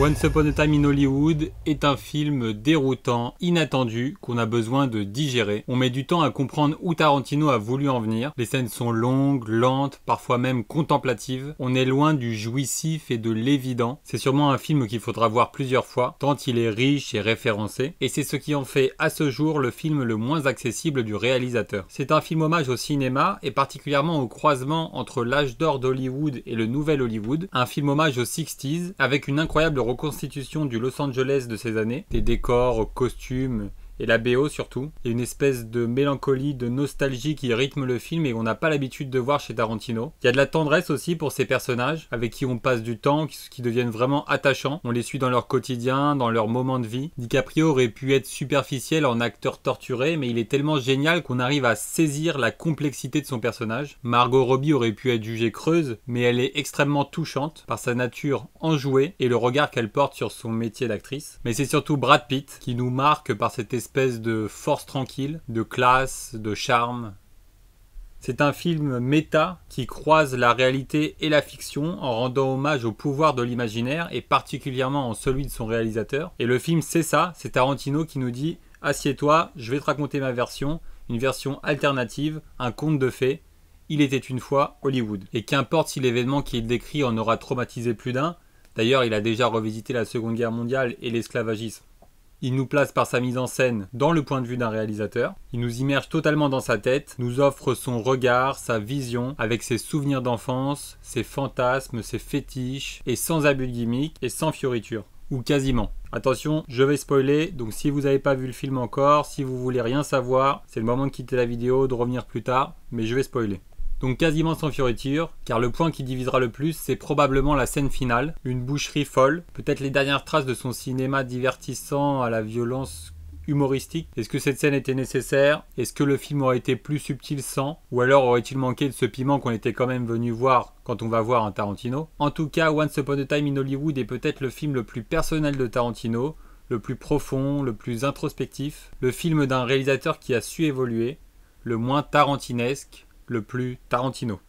Once Upon a Time in Hollywood est un film déroutant, inattendu, qu'on a besoin de digérer. On met du temps à comprendre où Tarantino a voulu en venir. Les scènes sont longues, lentes, parfois même contemplatives. On est loin du jouissif et de l'évident. C'est sûrement un film qu'il faudra voir plusieurs fois, tant il est riche et référencé. Et c'est ce qui en fait à ce jour le film le moins accessible du réalisateur. C'est un film hommage au cinéma et particulièrement au croisement entre l'âge d'or d'Hollywood et le nouvel Hollywood. Un film hommage aux 60s avec une incroyable reconstitution du Los Angeles de ces années, des décors, costumes et la BO surtout, et une espèce de mélancolie, de nostalgie qui rythme le film et qu'on n'a pas l'habitude de voir chez Tarantino. Il y a de la tendresse aussi pour ces personnages, avec qui on passe du temps, qui deviennent vraiment attachants. On les suit dans leur quotidien, dans leurs moments de vie. DiCaprio aurait pu être superficiel en acteur torturé, mais il est tellement génial qu'on arrive à saisir la complexité de son personnage. Margot Robbie aurait pu être jugée creuse, mais elle est extrêmement touchante par sa nature enjouée et le regard qu'elle porte sur son métier d'actrice. Mais c'est surtout Brad Pitt qui nous marque par cette espèce de force tranquille, de classe, de charme. C'est un film méta qui croise la réalité et la fiction en rendant hommage au pouvoir de l'imaginaire et particulièrement en celui de son réalisateur. Et le film c'est ça, c'est Tarantino qui nous dit « Assieds-toi, je vais te raconter ma version, une version alternative, un conte de fées. Il était une fois Hollywood. » Et qu'importe si l'événement qui est décrit en aura traumatisé plus d'un, d'ailleurs il a déjà revisité la Seconde Guerre mondiale et l'esclavagisme. Il nous place par sa mise en scène dans le point de vue d'un réalisateur. Il nous immerge totalement dans sa tête, nous offre son regard, sa vision, avec ses souvenirs d'enfance, ses fantasmes, ses fétiches, et sans abus de gimmick et sans fioritures. Ou quasiment. Attention, je vais spoiler, donc si vous n'avez pas vu le film encore, si vous voulez rien savoir, c'est le moment de quitter la vidéo, de revenir plus tard, mais je vais spoiler. Donc quasiment sans fioriture, car le point qui divisera le plus, c'est probablement la scène finale, une boucherie folle, peut-être les dernières traces de son cinéma divertissant à la violence humoristique. Est-ce que cette scène était nécessaire? Est-ce que le film aurait été plus subtil sans? Ou alors aurait-il manqué de ce piment qu'on était quand même venu voir quand on va voir un Tarantino? En tout cas, Once Upon a Time in Hollywood est peut-être le film le plus personnel de Tarantino, le plus profond, le plus introspectif, le film d'un réalisateur qui a su évoluer, le moins tarantinesque, le plus Tarantino.